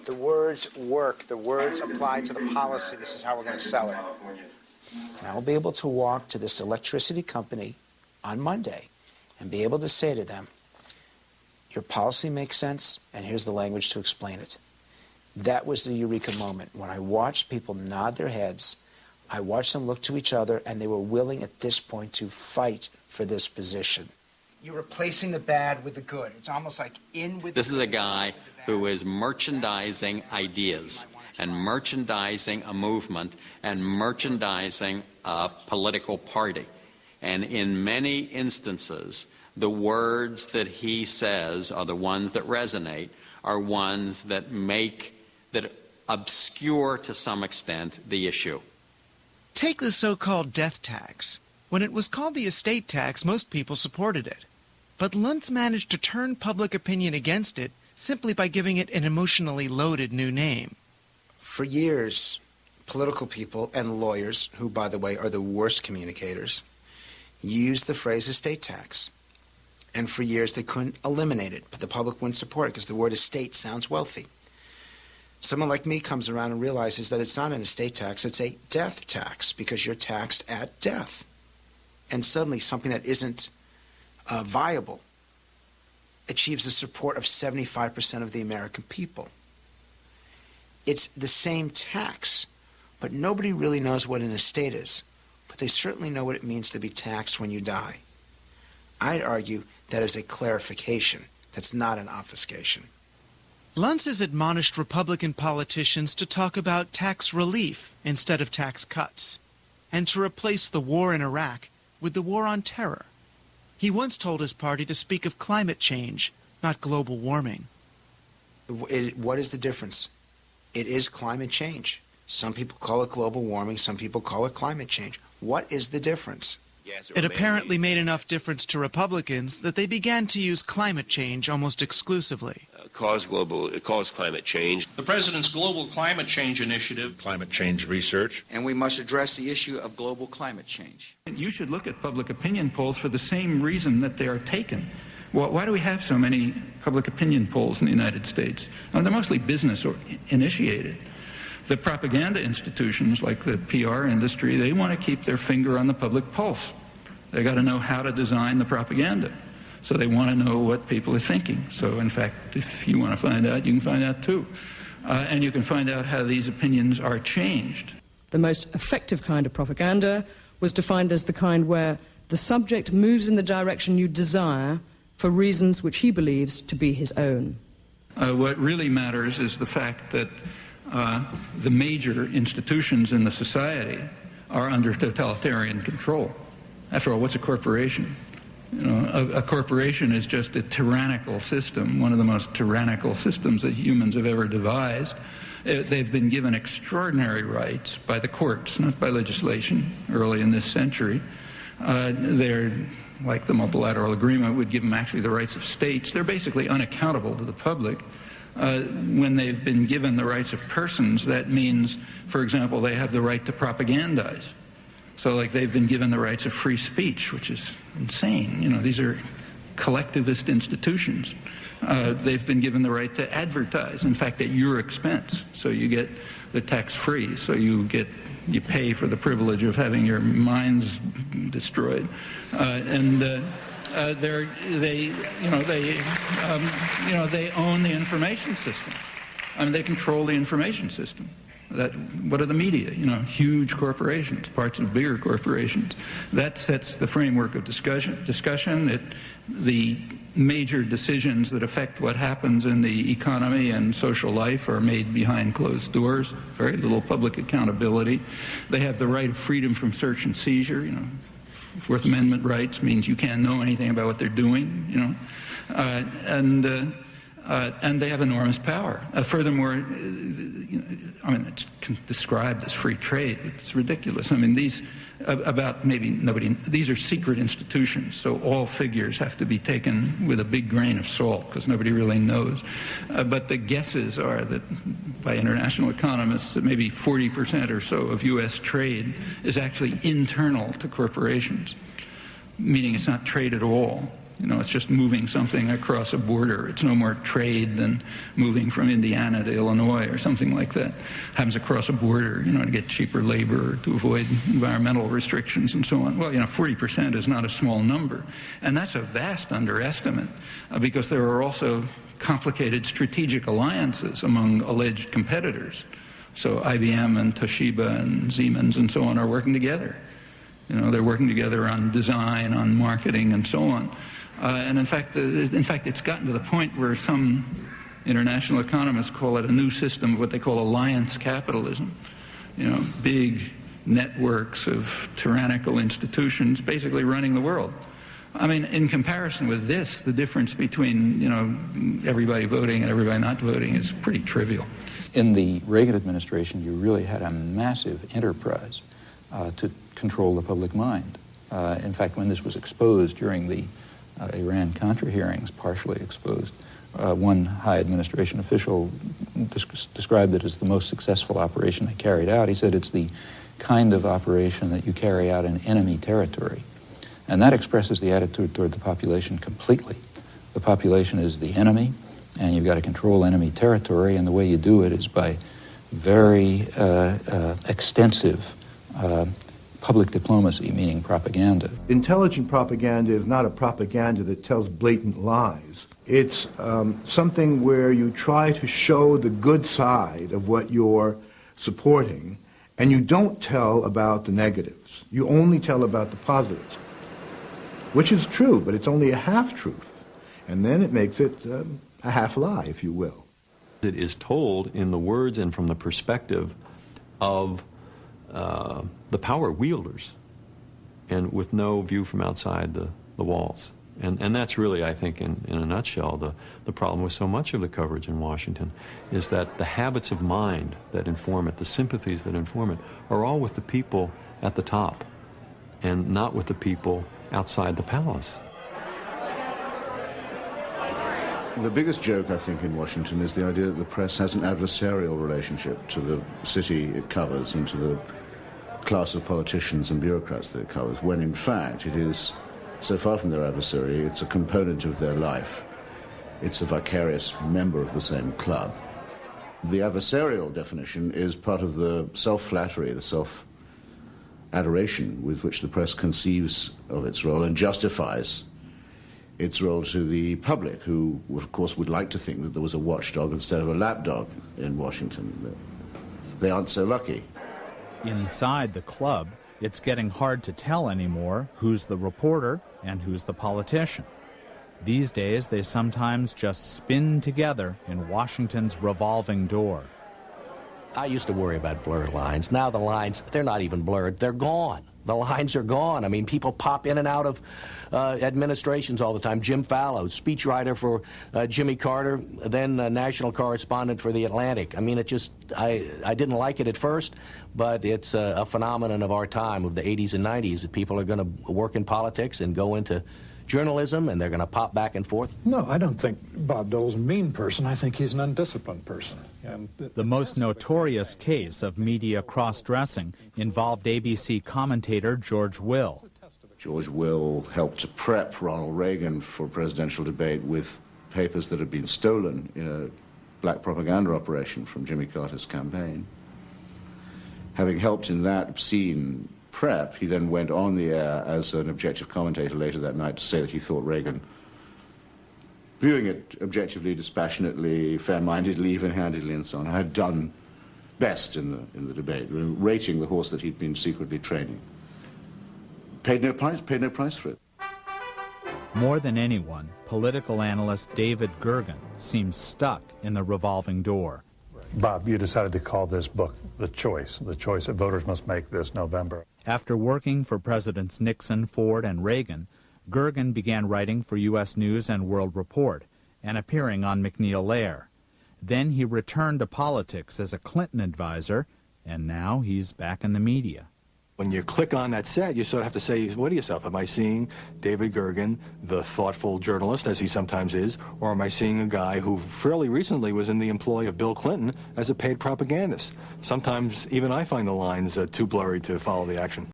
The words work. The words apply to the policy. This is how we're going to sell it. And I'll be able to walk to this electricity company on Monday and be able to say to them, your policy makes sense, and here's the language to explain it. That was the eureka moment when I watched people nod their heads. I watched them look to each other, and they were willing at this point to fight for this position. You're replacing the bad with the good. It's almost like in with This is a guy who is merchandising ideas and merchandising a movement and merchandising a political party. And in many instances, the words that he says are the ones that resonate, are ones that that obscure to some extent the issue. Take the so-called death tax. When it was called the estate tax, most people supported it. But Luntz managed to turn public opinion against it simply by giving it an emotionally loaded new name. For years, political people and lawyers, who, by the way, are the worst communicators, used the phrase estate tax. And for years, they couldn't eliminate it, but the public wouldn't support it because the word estate sounds wealthy. Someone like me comes around and realizes that it's not an estate tax, it's a death tax, because you're taxed at death. And suddenly, something that isn't viable achieves the support of 75% of the American people. It's the same tax, but nobody really knows what an estate is. But they certainly know what it means to be taxed when you die. I'd argue that is a clarification. That's not an obfuscation. Luntz has admonished Republican politicians to talk about tax relief instead of tax cuts, and to replace the war in Iraq with the war on terror. He once told his party to speak of climate change, not global warming. What is the difference? It is climate change. Some people call it global warming, some people call it climate change. What is the difference? It apparently made enough difference to Republicans that they began to use climate change almost exclusively. It caused climate change. The President's Global Climate Change Initiative. Climate change research. And we must address the issue of global climate change. You should look at public opinion polls for the same reason that they are taken. Well, why do we have so many public opinion polls in the United States? They're mostly business initiated. The propaganda institutions like the PR industry, they want to keep their finger on the public pulse. They got to know how to design the propaganda. So they want to know what people are thinking. So in fact, if you want to find out, you can find out too. And you can find out how these opinions are changed. The most effective kind of propaganda was defined as the kind where the subject moves in the direction you desire for reasons which he believes to be his own. What really matters is the fact that the major institutions in the society are under totalitarian control. After all, what's a corporation? You know, a corporation is just a tyrannical system, one of the most tyrannical systems that humans have ever devised. They've been given extraordinary rights by the courts, not by legislation, early in this century. They're, like the multilateral agreement would give them actually the rights of states. They're basically unaccountable to the public. When they've been given the rights of persons, that means, for example, they have the right to propagandize. So like they've been given the rights of free speech, which is insane. You know, these are collectivist institutions. They've been given the right to advertise, in fact, at your expense. So you get the tax-free, so you pay for the privilege of having your minds destroyed. They own the information system. I mean, they control the information system. What are the media? You know, huge corporations, parts of bigger corporations. That sets the framework of discussion. The major decisions that affect what happens in the economy and social life are made behind closed doors. Very little public accountability. They have the right of freedom from search and seizure. You know, Fourth Amendment rights means you can't know anything about what they're doing. You know, and they have enormous power. Furthermore, I mean, it's described as free trade. It's ridiculous. I mean, these are secret institutions, so all figures have to be taken with a big grain of salt because nobody really knows. But the guesses are that by international economists that maybe 40% or so of U.S. trade is actually internal to corporations, meaning it's not trade at all. You know, it's just moving something across a border. It's no more trade than moving from Indiana to Illinois or something like that. Happens across a border, you know, to get cheaper labor, to avoid environmental restrictions and so on. Well, you know, 40% is not a small number. And that's a vast underestimate because there are also complicated strategic alliances among alleged competitors. So IBM and Toshiba and Siemens and so on are working together. You know, they're working together on design, on marketing, and so on. And in fact, it's gotten to the point where some international economists call it a new system of what they call alliance capitalism. You know, big networks of tyrannical institutions basically running the world. I mean, in comparison with this, the difference between, you know, everybody voting and everybody not voting is pretty trivial. In the Reagan administration, you really had a massive enterprise to control the public mind. In fact, when this was exposed during the Iran-Contra hearings, partially exposed, one high administration official described it as the most successful operation they carried out. He said it's the kind of operation that you carry out in enemy territory. And that expresses the attitude toward the population completely. The population is the enemy, and you've got to control enemy territory, and the way you do it is by very extensive public diplomacy, meaning propaganda. Intelligent propaganda is not a propaganda that tells blatant lies. It's something where you try to show the good side of what you're supporting, and you don't tell about the negatives. You only tell about the positives, which is true, but it's only a half-truth. And then it makes it a half-lie, if you will. It is told in the words and from the perspective of the power wielders, and with no view from outside the walls. And that's really, I think, in a nutshell, the problem with so much of the coverage in Washington, is that the habits of mind that inform it, the sympathies that inform it, are all with the people at the top, and not with the people outside the palace. The biggest joke, I think, in Washington is the idea that the press has an adversarial relationship to the city it covers and to the class of politicians and bureaucrats that it covers, when in fact it is so far from their adversary, it's a component of their life. It's a vicarious member of the same club. The adversarial definition is part of the self-flattery, the self-adoration with which the press conceives of its role and justifies its role to the public, who, of course, would like to think that there was a watchdog instead of a lapdog in Washington. They aren't so lucky. Inside the club, it's getting hard to tell anymore who's the reporter and who's the politician. These days, they sometimes just spin together in Washington's revolving door. I used to worry about blurred lines. Now the lines, they're not even blurred. They're gone. The lines are gone. I mean, people pop in and out of administrations all the time. Jim Fallow, speechwriter for Jimmy Carter, then national correspondent for The Atlantic. I mean, it just, I didn't like it at first, but it's a phenomenon of our time, of the 80s and 90s, that people are going to work in politics and go into journalism, and they're going to pop back and forth. No, I don't think Bob Dole's a mean person. I think he's an undisciplined person. And the most notorious case of media cross-dressing involved ABC commentator George Will. George Will helped to prep Ronald Reagan for a presidential debate with papers that had been stolen in a black propaganda operation from Jimmy Carter's campaign. Having helped in that obscene prep, he then went on the air as an objective commentator later that night to say that he thought Reagan, viewing it objectively, dispassionately, fair-mindedly, even-handedly, and so on, had done best in the debate, rating the horse that he'd been secretly training. Paid no price for it. More than anyone, political analyst David Gergen seems stuck in the revolving door. Bob, you decided to call this book The Choice that voters must make this November. After working for Presidents Nixon, Ford, and Reagan, Gergen began writing for U.S. News and World Report and appearing on McNeil Lehrer. Then he returned to politics as a Clinton advisor, and now he's back in the media. When you click on that set, you sort of have to say, what to yourself? Am I seeing David Gergen, the thoughtful journalist, as he sometimes is, or am I seeing a guy who fairly recently was in the employ of Bill Clinton as a paid propagandist? Sometimes even I find the lines too blurry to follow the action.